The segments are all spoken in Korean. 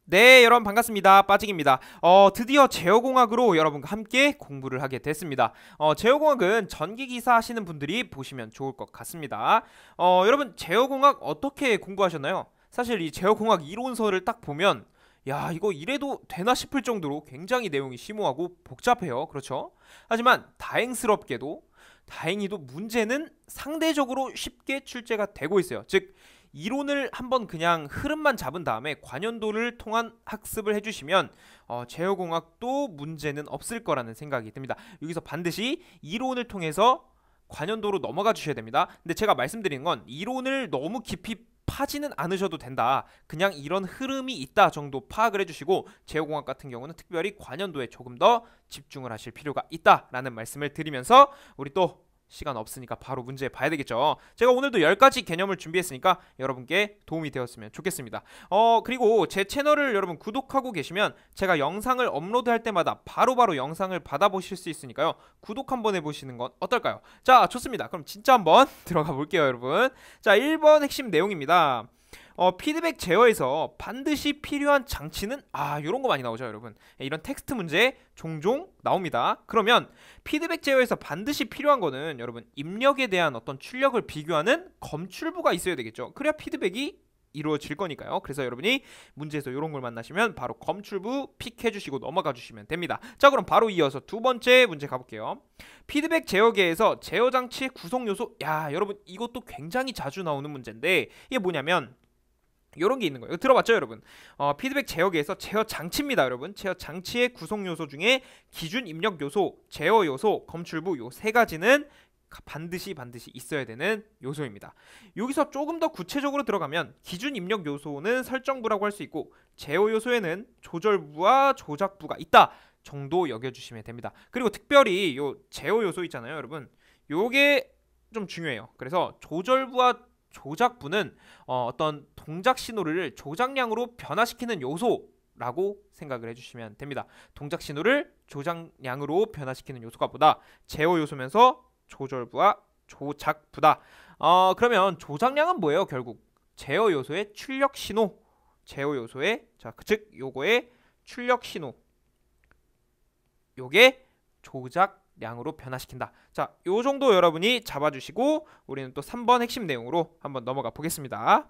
네, 여러분 반갑습니다. 빠직입니다. 드디어 제어공학으로 여러분과 함께 공부를 하게 됐습니다. 제어공학은 전기기사 하시는 분들이 보시면 좋을 것 같습니다. 여러분 제어공학 어떻게 공부하셨나요? 사실 이 제어공학 이론서를 딱 보면 야, 이거 이래도 되나 싶을 정도로 굉장히 내용이 심오하고 복잡해요. 그렇죠? 하지만 다행히도 문제는 상대적으로 쉽게 출제가 되고 있어요. 즉 이론을 한번 그냥 흐름만 잡은 다음에 관연도를 통한 학습을 해주시면 제어공학도 문제는 없을 거라는 생각이 듭니다. 여기서 반드시 이론을 통해서 관연도로 넘어가 주셔야 됩니다. 근데 제가 말씀드리는 건 이론을 너무 깊이 파지는 않으셔도 된다. 그냥 이런 흐름이 있다 정도 파악을 해주시고 제어공학 같은 경우는 특별히 관연도에 조금 더 집중을 하실 필요가 있다라는 말씀을 드리면서 우리 또 시간 없으니까 바로 문제 봐야 되겠죠. 제가 오늘도 10가지 개념을 준비했으니까 여러분께 도움이 되었으면 좋겠습니다. 그리고 제 채널을 여러분 구독하고 계시면 제가 영상을 업로드할 때마다 바로바로 영상을 받아보실 수 있으니까요. 구독 한번 해보시는 건 어떨까요? 자, 좋습니다. 그럼 진짜 한번 들어가 볼게요, 여러분. 자, 1번 핵심 내용입니다. 피드백 제어에서 반드시 필요한 장치는 요런 거 많이 나오죠, 여러분. 이런 텍스트 문제 종종 나옵니다. 그러면 피드백 제어에서 반드시 필요한 거는 여러분 입력에 대한 어떤 출력을 비교하는 검출부가 있어야 되겠죠. 그래야 피드백이 이루어질 거니까요. 그래서 여러분이 문제에서 이런 걸 만나시면 바로 검출부 픽해 주시고 넘어가 주시면 됩니다. 자, 그럼 바로 이어서 두 번째 문제 가볼게요. 피드백 제어계에서 제어 장치의 구성 요소. 야, 여러분 이것도 굉장히 자주 나오는 문제인데 이게 뭐냐면 이런 게 있는 거예요. 들어봤죠, 여러분? 피드백 제어계에서 제어 장치입니다, 여러분. 제어 장치의 구성 요소 중에 기준 입력 요소, 제어 요소, 검출부 요 세 가지는 반드시 있어야 되는 요소입니다. 여기서 조금 더 구체적으로 들어가면 기준 입력 요소는 설정부라고 할 수 있고 제어 요소에는 조절부와 조작부가 있다 정도 여겨주시면 됩니다. 그리고 특별히 요 제어 요소 있잖아요, 여러분. 요게 좀 중요해요. 그래서 조절부와 조작부는 어떤 동작 신호를 조작량으로 변화시키는 요소라고 생각을 해주시면 됩니다. 동작 신호를 조작량으로 변화시키는 요소가 보다 제어 요소면서 조절부와 조작부다. 그러면 조작량은 뭐예요? 결국 제어 요소의 출력 신호, 제어 요소의 즉 요거의 출력 신호, 요게 조작량으로 변화시킨다. 자, 요 정도 여러분이 잡아주시고 우리는 또 3번 핵심 내용으로 한번 넘어가 보겠습니다.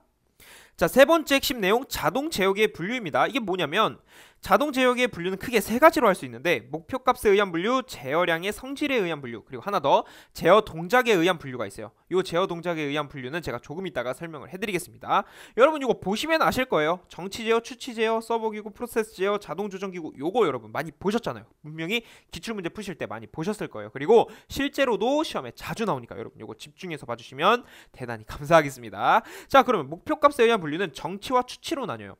자, 세 번째 핵심 내용 자동 제어기의 분류입니다. 이게 뭐냐면 자동 제어기의 분류는 크게 세 가지로 할 수 있는데 목표값에 의한 분류, 제어량의 성질에 의한 분류, 그리고 하나 더 제어 동작에 의한 분류가 있어요. 이 제어 동작에 의한 분류는 제가 조금 이따가 설명을 해드리겠습니다. 여러분 이거 보시면 아실 거예요. 정치 제어, 추치 제어, 서버기구, 프로세스 제어, 자동 조정기구 요거 여러분 많이 보셨잖아요. 분명히 기출문제 푸실 때 많이 보셨을 거예요. 그리고 실제로도 시험에 자주 나오니까 여러분 요거 집중해서 봐주시면 대단히 감사하겠습니다. 자, 그러면 목표값에 의한 분류는 정치와 추치로 나뉘어요.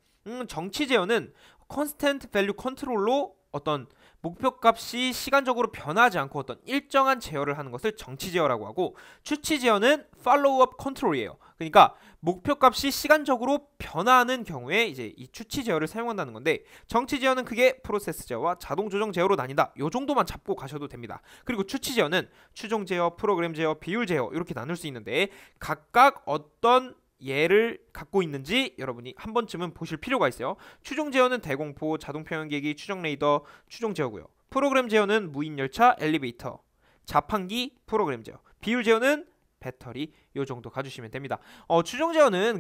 정치 제어는 컨스턴트 밸류 컨트롤로 어떤 목표값이 시간적으로 변하지 않고 어떤 일정한 제어를 하는 것을 정치 제어라고 하고 추치 제어는 팔로우업 컨트롤이에요. 그러니까 목표값이 시간적으로 변하는 경우에 이제 이 추치 제어를 사용한다는 건데 정치 제어는 크게 프로세스 제어와 자동 조정 제어로 나뉜다. 요 정도만 잡고 가셔도 됩니다. 그리고 추치 제어는 추종 제어, 프로그램 제어, 비율 제어 이렇게 나눌 수 있는데 각각 어떤 예를 갖고 있는지 여러분이 한 번쯤은 보실 필요가 있어요. 추종 제어는 대공포, 자동 평형계기, 추정 레이더, 추종 제어고요. 프로그램 제어는 무인 열차, 엘리베이터, 자판기, 프로그램 제어. 비율 제어는 배터리. 요 정도 가주시면 됩니다. 추종 제어는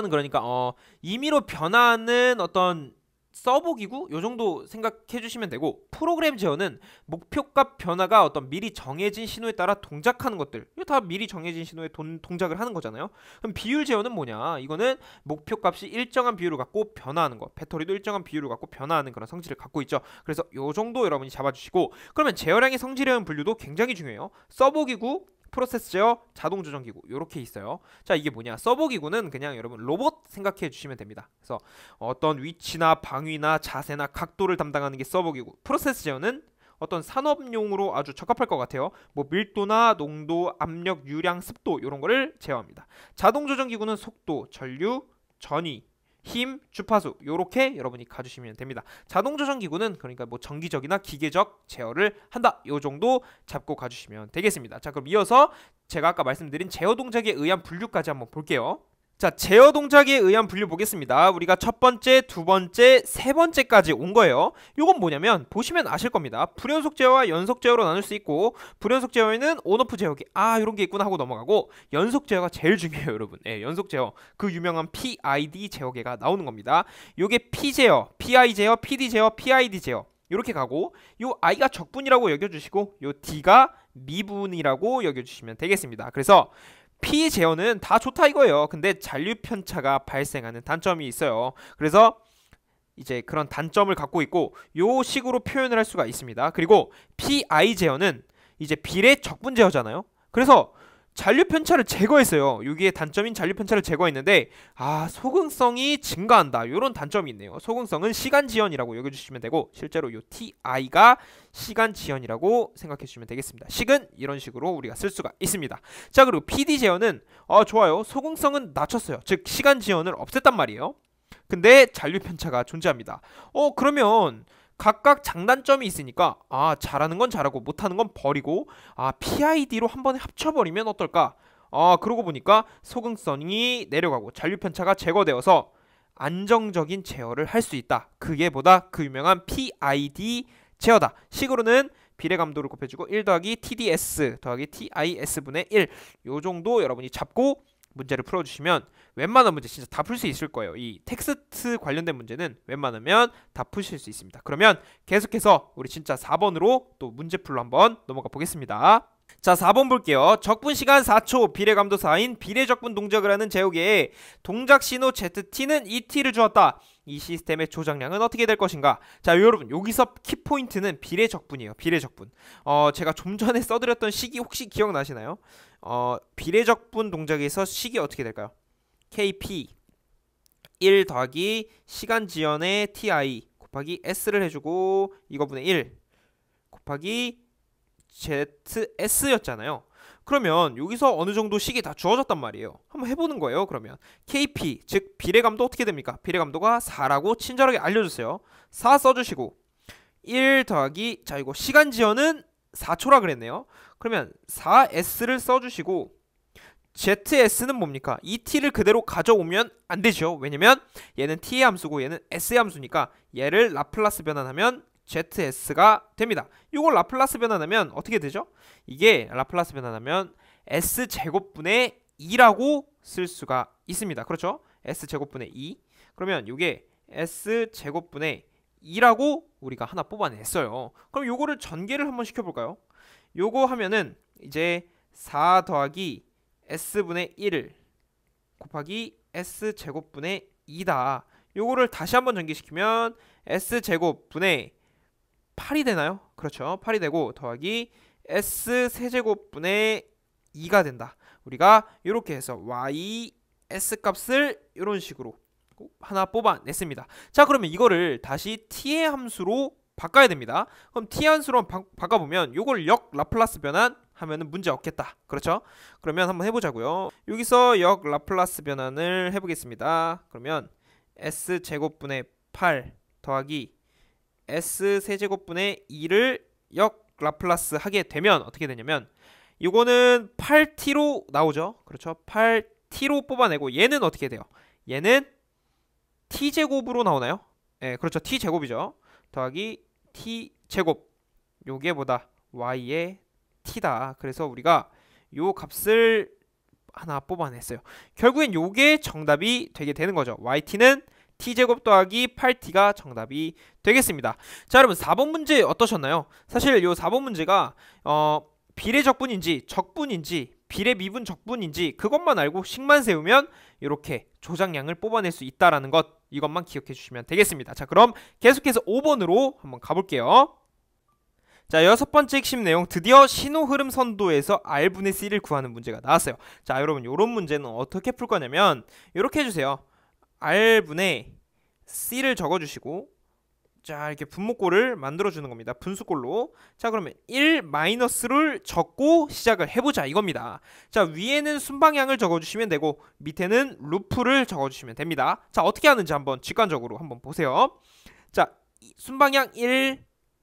그러니까 임의로 변하는 어떤 서버기구 요 정도 생각해 주시면 되고 프로그램 제어는 목표값 변화가 어떤 미리 정해진 신호에 따라 동작하는 것들 이거 다 미리 정해진 신호에 동작을 하는 거잖아요. 그럼 비율 제어는 뭐냐? 이거는 목표값이 일정한 비율을 갖고 변화하는 거, 배터리도 일정한 비율을 갖고 변화하는 그런 성질을 갖고 있죠. 그래서 요 정도 여러분이 잡아주시고 그러면 제어량의 성질의 분류도 굉장히 중요해요. 서버기구, 프로세스 제어, 자동 조정 기구 이렇게 있어요. 자, 이게 뭐냐? 서버 기구는 그냥 여러분 로봇 생각해 주시면 됩니다. 그래서 어떤 위치나 방위나 자세나 각도를 담당하는 게 서버 기구. 프로세스 제어는 어떤 산업용으로 아주 적합할 것 같아요. 뭐 밀도나 농도, 압력, 유량, 습도 이런 거를 제어합니다. 자동 조정 기구는 속도, 전류, 전위, 힘, 주파수 요렇게 여러분이 가주시면 됩니다. 자동 조정 기구는 그러니까 뭐 정기적이나 기계적 제어를 한다. 요 정도 잡고 가주시면 되겠습니다. 자, 그럼 이어서 제가 아까 말씀드린 제어 동작에 의한 분류까지 한번 볼게요. 자, 제어 동작에 의한 분류 보겠습니다. 우리가 첫 번째, 두 번째, 세 번째까지 온 거예요. 이건 뭐냐면 보시면 아실 겁니다. 불연속 제어와 연속 제어로 나눌 수 있고, 불연속 제어에는 온오프 제어기 이런 게 있구나 하고 넘어가고, 연속 제어가 제일 중요해요, 여러분. 연속 제어, 그 유명한 PID 제어계가 나오는 겁니다. 요게 P 제어, PI 제어, PD 제어, PID 제어 이렇게 가고, 요 I가 적분이라고 여겨주시고, 요 D가 미분이라고 여겨주시면 되겠습니다. 그래서 P 제어는 다 좋다 이거예요. 근데 잔류 편차가 발생하는 단점이 있어요. 그래서 이제 그런 단점을 갖고 있고, 요 식으로 표현을 할 수가 있습니다. 그리고 PI 제어는 이제 비례 적분 제어잖아요. 그래서 잔류 편차를 제거했어요. 여기에 단점인 잔류 편차를 제거했는데 소근성이 증가한다. 이런 단점이 있네요. 소근성은 시간 지연이라고 여겨주시면 되고, 실제로 요 TI가 시간 지연이라고 생각해 주시면 되겠습니다. 식은 이런 식으로 우리가 쓸 수가 있습니다. 자, 그리고 PD 제어는 좋아요. 소근성은 낮췄어요. 즉 시간 지연을 없앴단 말이에요. 근데 잔류 편차가 존재합니다. 그러면 각각 장단점이 있으니까 잘하는 건 잘하고 못하는 건 버리고 PID로 한 번에 합쳐버리면 어떨까? 그러고 보니까 소근성이 내려가고 잔류 편차가 제거되어서 안정적인 제어를 할 수 있다. 그게 보다 그 유명한 PID 제어다. 식으로는 비례감도를 곱해주고 1 더하기 TDS 더하기 TIS분의 1 요 정도 여러분이 잡고 문제를 풀어주시면 웬만한 문제 진짜 다 풀 수 있을 거예요. 이 텍스트 관련된 문제는 웬만하면 다 푸실 수 있습니다. 그러면 계속해서 우리 진짜 4번으로 또 문제 풀로 한번 넘어가 보겠습니다. 자, 4번 볼게요. 적분 시간 4초, 비례감도 4인 비례적분 동작을 하는 제어계에 동작 신호 ZT는 ET를 주었다. 이 시스템의 조작량은 어떻게 될 것인가? 자, 여러분 여기서 키포인트는 비례적분이에요. 비례적분. 제가 좀 전에 써드렸던 식이 혹시 기억나시나요? 비례적분 동작에서 식이 어떻게 될까요? KP 1 더하기 시간 지연의 TI 곱하기 S를 해주고 이거분의 1 곱하기 ZS였잖아요. 그러면 여기서 어느 정도 식이 다 주어졌단 말이에요. 한번 해보는 거예요. 그러면 KP 즉 비례감도 어떻게 됩니까? 비례감도가 4라고 친절하게 알려주세요. 4 써주시고 1 더하기 이거 시간 지연은 4초라 그랬네요. 그러면 4S를 써주시고 ZS는 뭡니까? 이 T를 그대로 가져오면 안 되죠. 왜냐면 얘는 T의 함수고 얘는 S의 함수니까 얘를 라플라스 변환하면 ZS가 됩니다. 이걸 라플라스 변환하면 어떻게 되죠? 이게 라플라스 변환하면 S제곱분의 2라고 쓸 수가 있습니다. 그렇죠? S제곱분의 2. 그러면 이게 S제곱분의 2라고 우리가 하나 뽑아냈어요. 그럼 요거를 전개를 한번 시켜볼까요? 요거 하면은 이제 4 더하기 S분의 1 곱하기 S제곱분의 2다. 요거를 다시 한번 전개시키면 S제곱분의 8이 되나요? 그렇죠. 8이 되고 더하기 S 세제곱분의 2가 된다. 우리가 이렇게 해서 Y S 값을 이런 식으로 하나 뽑아냈습니다. 자, 그러면 이거를 다시 T의 함수로 바꿔야 됩니다. 그럼 T의 함수로 바꿔보면 이걸 역 라플라스 변환 하면은 문제 없겠다. 그렇죠? 그러면 한번 해보자고요. 여기서 역 라플라스 변환을 해보겠습니다. 그러면 S제곱분의 8 더하기 S세제곱분의 2를 역 라플라스 하게 되면 어떻게 되냐면 이거는 8T로 나오죠. 그렇죠? 8T로 뽑아내고 얘는 어떻게 돼요? 얘는 T제곱으로 나오나요? 네, 그렇죠. T제곱이죠. 더하기 T제곱 요게 보다 Y의 T다. 그래서 우리가 요 값을 하나 뽑아냈어요. 결국엔 요게 정답이 되게 되는 거죠. YT는 T제곱 더하기 8T가 정답이 되겠습니다. 자, 여러분 4번 문제 어떠셨나요? 사실 요 4번 문제가 비례적분인지 적분인지 비례 미분 적분인지 그것만 알고 식만 세우면 이렇게 조작량을 뽑아낼 수 있다라는 것, 이것만 기억해 주시면 되겠습니다. 자, 그럼 계속해서 5번으로 한번 가볼게요. 자, 여섯 번째 핵심 내용, 드디어 신호 흐름 선도에서 R분의 C를 구하는 문제가 나왔어요. 자, 여러분 이런 문제는 어떻게 풀 거냐면 이렇게 해주세요. R분의 C를 적어주시고 자, 이렇게 분모꼴을 만들어주는 겁니다. 분수꼴로. 자, 그러면 1-를 적고 시작을 해보자 이겁니다. 자, 위에는 순방향을 적어주시면 되고 밑에는 루프를 적어주시면 됩니다. 자, 어떻게 하는지 한번 직관적으로 한번 보세요. 자, 순방향 1,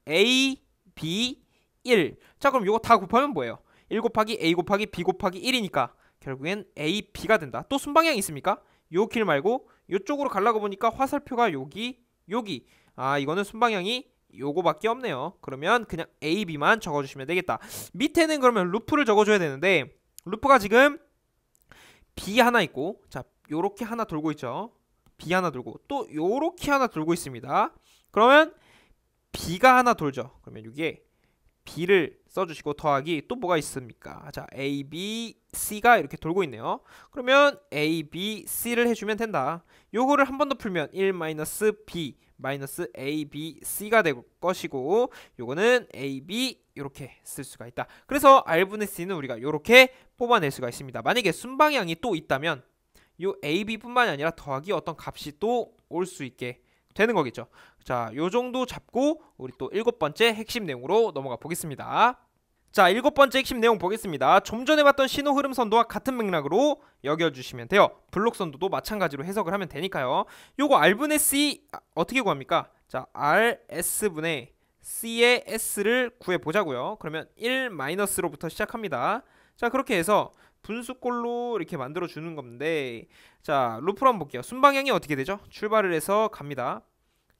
A, B, 1. 자, 그럼 이거 다 곱하면 뭐예요? 1 곱하기 A 곱하기 B 곱하기 1이니까 결국엔 AB가 된다. 또 순방향이 있습니까? 요 길 말고 요쪽으로 가려고 보니까 화살표가 여기 이거는 순방향이 요거밖에 없네요. 그러면 그냥 AB만 적어주시면 되겠다. 밑에는 그러면 루프를 적어줘야 되는데 루프가 지금 B 하나 있고 자 요렇게 하나 돌고 있죠. B 하나 돌고 또 요렇게 하나 돌고 있습니다. 그러면 B가 하나 돌죠. 그러면 이게 B를 써주시고 더하기 또 뭐가 있습니까? 자 A, B, C가 이렇게 돌고 있네요. 그러면 A, B, C를 해주면 된다. 요거를 한 번 더 풀면 1-B A, B, C가 될 것이고 요거는 A, B 이렇게 쓸 수가 있다. 그래서 R분의 C는 우리가 이렇게 뽑아낼 수가 있습니다. 만약에 순방향이 또 있다면 요 A, B뿐만이 아니라 더하기 어떤 값이 또 올 수 있게 되는 거겠죠. 자, 요 정도 잡고 우리 또 7번째 핵심 내용으로 넘어가 보겠습니다. 자, 7번째 핵심 내용 보겠습니다. 좀 전에 봤던 신호 흐름 선도와 같은 맥락으로 여겨주시면 돼요. 블록 선도도 마찬가지로 해석을 하면 되니까요. 요거 R분의 C 어떻게 구합니까? 자, RS분의 C의 S를 구해보자고요. 그러면 1-로부터 시작합니다. 자, 그렇게 해서 분수꼴로 이렇게 만들어주는 건데 자, 루프로 한번 볼게요. 순방향이 어떻게 되죠? 출발을 해서 갑니다.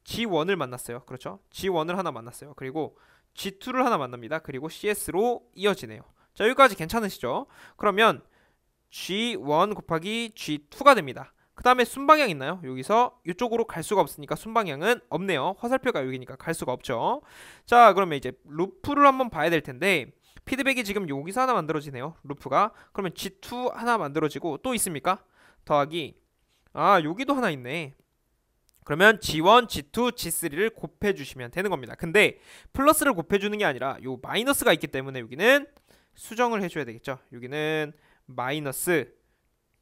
G1을 만났어요. 그렇죠? G1을 하나 만났어요. 그리고 G2를 하나 만납니다. 그리고 CS로 이어지네요. 자, 여기까지 괜찮으시죠? 그러면 G1 곱하기 G2가 됩니다. 그 다음에 순방향 있나요? 여기서 이쪽으로 갈 수가 없으니까 순방향은 없네요. 화살표가 여기니까 갈 수가 없죠. 자, 그러면 이제 루프를 한번 봐야 될 텐데 피드백이 지금 여기서 하나 만들어지네요. 루프가. 그러면 G2 하나 만들어지고 또 있습니까? 더하기 여기도 하나 있네. 그러면 G1, G2, G3를 곱해주시면 되는 겁니다. 근데 플러스를 곱해주는 게 아니라 요 마이너스가 있기 때문에 여기는 수정을 해줘야 되겠죠. 여기는 마이너스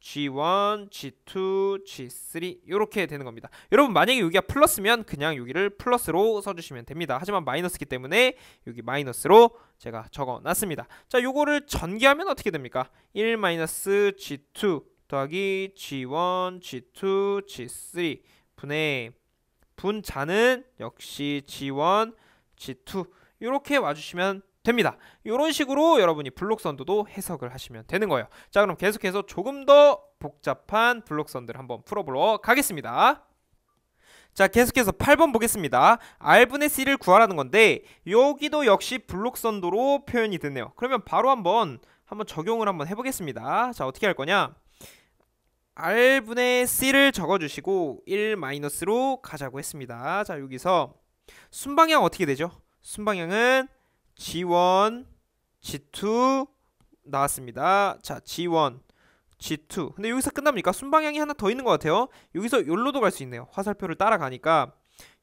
G1, G2, G3 이렇게 되는 겁니다. 여러분 만약에 여기가 플러스면 그냥 여기를 플러스로 써주시면 됩니다. 하지만 마이너스기 때문에 여기 마이너스로 제가 적어놨습니다. 자, 요거를 전개하면 어떻게 됩니까? 1-G2 더하기 G1, G2, G3 분의 분자는 역시 G1, G2 이렇게 와주시면 됩니다. 이런 식으로 여러분이 블록선도도 해석을 하시면 되는 거예요. 자, 그럼 계속해서 조금 더 복잡한 블록선도를 한번 풀어보러 가겠습니다. 자, 계속해서 8번 보겠습니다. R분의 C를 구하라는 건데 여기도 역시 블록선도로 표현이 됐네요. 그러면 바로 한번 적용을 한번 해보겠습니다. 자, 어떻게 할 거냐? R분의 C를 적어주시고 1-로 가자고 했습니다. 자, 여기서 순방향 어떻게 되죠? 순방향은 G1, G2 나왔습니다. 자, G1, G2 근데 여기서 끝납니까? 순방향이 하나 더 있는 것 같아요. 여기서 여기로도 갈 수 있네요. 화살표를 따라가니까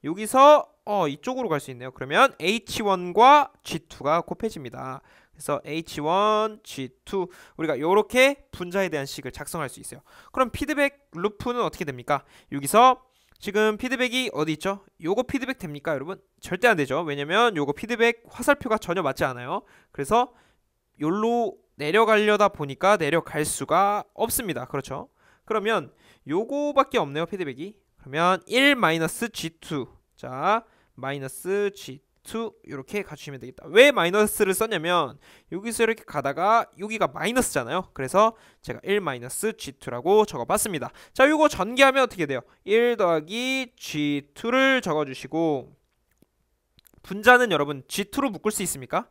여기서 이쪽으로 갈 수 있네요. 그러면 H1과 G2가 곱해집니다. 그래서 H1, G2 우리가 이렇게 분자에 대한 식을 작성할 수 있어요. 그럼 피드백 루프는 어떻게 됩니까? 여기서 지금 피드백이 어디 있죠? 요거 피드백 됩니까, 여러분? 절대 안 되죠. 왜냐면 요거 피드백 화살표가 전혀 맞지 않아요. 그래서 요로 내려가려다 보니까 내려갈 수가 없습니다. 그렇죠? 그러면 요거밖에 없네요, 피드백이. 그러면 1-G2 자, 마이너스 G2 이렇게 가주시면 되겠다. 왜 마이너스를 썼냐면 여기서 이렇게 가다가 여기가 마이너스잖아요. 그래서 제가 1-G2라고 적어봤습니다. 자, 이거 전개하면 어떻게 돼요? 1 더하기 G2를 적어주시고 분자는 여러분 G2로 묶을 수 있습니까?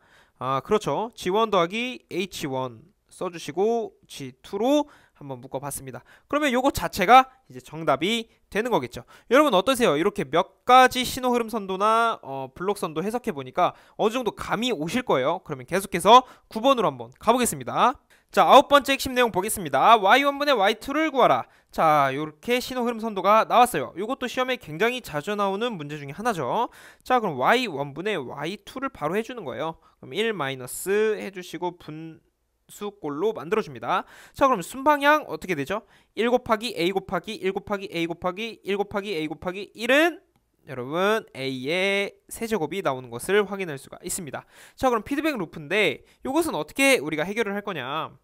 그렇죠. G1 더하기 H1 써주시고 G2로 한번 묶어봤습니다. 그러면 요거 자체가 이제 정답이 되는 거겠죠. 여러분 어떠세요? 이렇게 몇 가지 신호 흐름 선도나 블록 선도 해석해 보니까 어느 정도 감이 오실 거예요. 그러면 계속해서 9번으로 한번 가보겠습니다. 자, 9번째 핵심 내용 보겠습니다. y1분의 y2를 구하라. 자, 이렇게 신호 흐름 선도가 나왔어요. 이것도 시험에 굉장히 자주 나오는 문제 중에 하나죠. 자, 그럼 y1분의 y2를 바로 해주는 거예요. 그럼 1- 해주시고 분수꼴로 만들어줍니다. 자, 그럼 순방향 어떻게 되죠? 1 곱하기 a 곱하기 1 곱하기 a 곱하기 1 곱하기 a 곱하기 1은 여러분 a의 세제곱이 나오는 것을 확인할 수가 있습니다. 자, 그럼 피드백 루프인데 이것은 어떻게 우리가 해결을 할 거냐?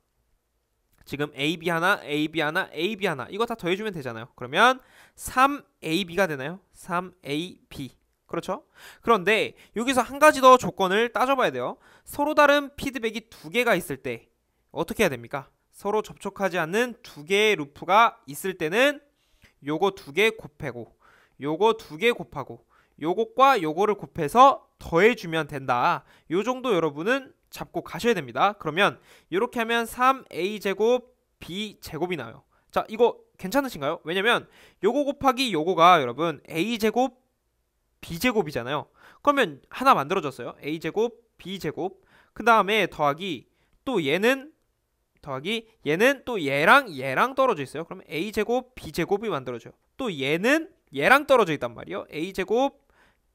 지금 AB 하나, AB 하나, AB 하나 이거 다 더해주면 되잖아요. 그러면 3AB가 되나요? 3AB 그렇죠? 그런데 여기서 한 가지 더 조건을 따져봐야 돼요. 서로 다른 피드백이 두 개가 있을 때 어떻게 해야 됩니까? 서로 접촉하지 않는 두 개의 루프가 있을 때는 요거 두 개 곱하고 요거 두 개 곱하고 요것과 요거를 곱해서 더해주면 된다. 요 정도 여러분은 잡고 가셔야 됩니다. 그러면 이렇게 하면 3a제곱 b제곱이 나와요. 자, 이거 괜찮으신가요? 왜냐면 요거 곱하기 요거가 여러분 a제곱 b제곱이잖아요. 그러면 하나 만들어졌어요. a제곱 b제곱. 그 다음에 더하기 또 얘는 또 얘랑 떨어져 있어요. 그러면 a제곱 b제곱이 만들어져요. 또 얘는 얘랑 떨어져 있단 말이에요. a제곱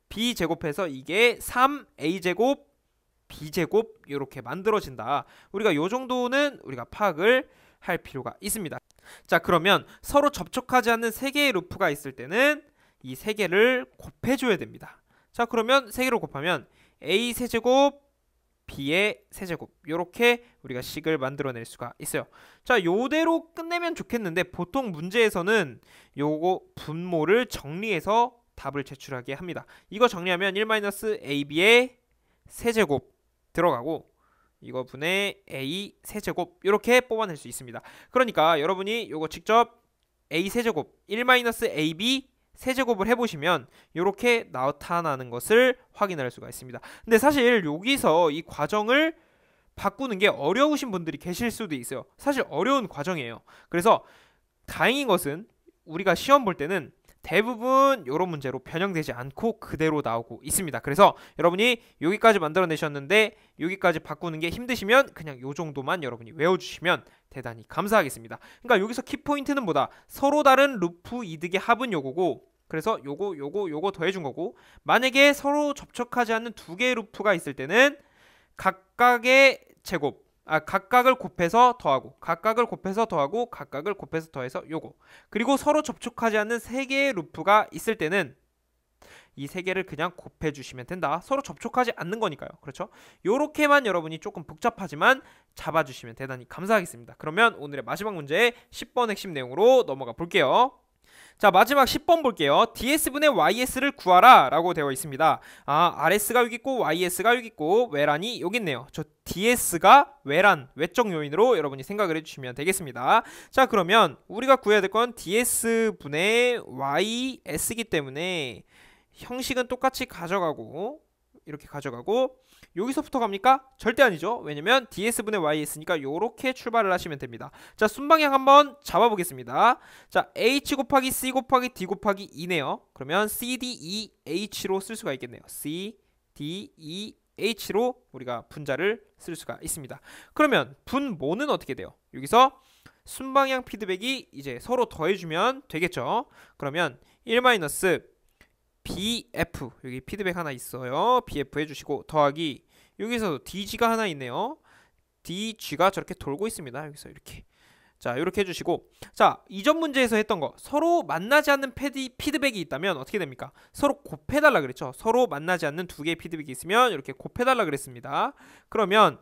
b제곱해서 이게 3a제곱 b제곱 이렇게 만들어진다. 우리가 요 정도는 우리가 파악을 할 필요가 있습니다. 자, 그러면 서로 접촉하지 않는 세 개의 루프가 있을 때는 이 세 개를 곱해줘야 됩니다. 자, 그러면 세 개를 곱하면 a 세제곱 b의 세제곱 이렇게 우리가 식을 만들어낼 수가 있어요. 자, 요대로 끝내면 좋겠는데 보통 문제에서는 요거 분모를 정리해서 답을 제출하게 합니다. 이거 정리하면 1-ab의 세제곱 들어가고 이거 분의 a 세제곱 이렇게 뽑아낼 수 있습니다. 그러니까 여러분이 요거 직접 a 세제곱 1-ab 세제곱을 해보시면 이렇게 나타나는 것을 확인할 수가 있습니다. 근데 사실 여기서 이 과정을 바꾸는 게 어려우신 분들이 계실 수도 있어요. 사실 어려운 과정이에요. 그래서 다행인 것은 우리가 시험 볼 때는 대부분 이런 문제로 변형되지 않고 그대로 나오고 있습니다. 그래서 여러분이 여기까지 만들어내셨는데 여기까지 바꾸는 게 힘드시면 그냥 요 정도만 여러분이 외워주시면 대단히 감사하겠습니다. 그러니까 여기서 키포인트는 뭐다? 서로 다른 루프 이득의 합은 요거고, 그래서 요거 더해준 거고, 만약에 서로 접촉하지 않는 두 개의 루프가 있을 때는 각각의 제곱, 각각을 곱해서 더하고 각각을 곱해서 더하고 각각을 곱해서 더해서 요거, 그리고 서로 접촉하지 않는 세 개의 루프가 있을 때는 이 세 개를 그냥 곱해 주시면 된다. 서로 접촉하지 않는 거니까요. 그렇죠? 요렇게만 여러분이 조금 복잡하지만 잡아주시면 대단히 감사하겠습니다. 그러면 오늘의 마지막 문제 10번 핵심 내용으로 넘어가 볼게요. 자, 마지막 10번 볼게요. ds분의 ys를 구하라 라고 되어 있습니다. rs가 여기 있고 ys가 여기 있고 외란이 여기 있네요. 저 ds가 외란, 외적 요인으로 여러분이 생각을 해주시면 되겠습니다. 자, 그러면 우리가 구해야 될 건 ds분의 ys이기 때문에 형식은 똑같이 가져가고 이렇게 가져가고 여기서부터 갑니까? 절대 아니죠. 왜냐면 ds분의 ys니까 요렇게 출발을 하시면 됩니다. 자, 순방향 한번 잡아보겠습니다. 자, h 곱하기 c 곱하기 d 곱하기 2네요. 그러면 c, d, e, h로 쓸 수가 있겠네요. c, d, e, h로 우리가 분자를 쓸 수가 있습니다. 그러면 분모는 어떻게 돼요? 여기서 순방향 피드백이 이제 서로 더해주면 되겠죠. 그러면 1 bf, 여기 피드백 하나 있어요. bf 해주시고 더하기 여기서 dg가 하나 있네요. dg가 저렇게 돌고 있습니다. 여기서 이렇게. 자, 이렇게 해주시고, 자, 이전 문제에서 했던 거 서로 만나지 않는 피드백이 있다면 어떻게 됩니까? 서로 곱해달라 그랬죠. 서로 만나지 않는 두 개의 피드백이 있으면 이렇게 곱해달라 그랬습니다. 그러면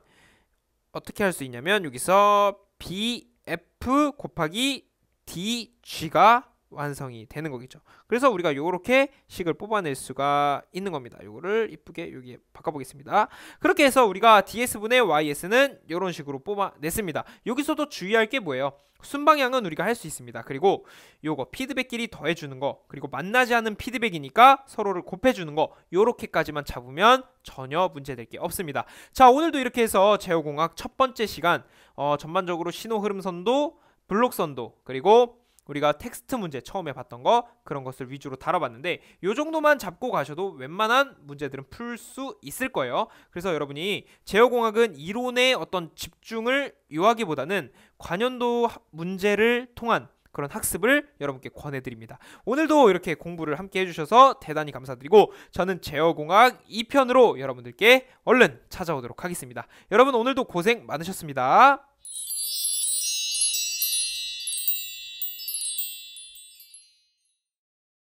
어떻게 할 수 있냐면 여기서 bf 곱하기 dg가 완성이 되는 거겠죠. 그래서 우리가 요렇게 식을 뽑아낼 수가 있는 겁니다. 요거를 이쁘게 여기에 바꿔보겠습니다. 그렇게 해서 우리가 ds분의 ys는 요런 식으로 뽑아냈습니다. 여기서도 주의할 게 뭐예요? 순방향은 우리가 할 수 있습니다. 그리고 요거 피드백끼리 더해주는 거, 그리고 만나지 않는 피드백이니까 서로를 곱해주는 거, 요렇게까지만 잡으면 전혀 문제될 게 없습니다. 자, 오늘도 이렇게 해서 제어공학 첫 번째 시간 전반적으로 신호흐름선도, 블록선도, 그리고 우리가 텍스트 문제 처음에 봤던 거, 그런 것을 위주로 다뤄봤는데 요 정도만 잡고 가셔도 웬만한 문제들은 풀 수 있을 거예요. 그래서 여러분이 제어공학은 이론의 어떤 집중을 요하기보다는 관연도 문제를 통한 그런 학습을 여러분께 권해드립니다. 오늘도 이렇게 공부를 함께 해주셔서 대단히 감사드리고, 저는 제어공학 2편으로 여러분들께 얼른 찾아오도록 하겠습니다. 여러분 오늘도 고생 많으셨습니다.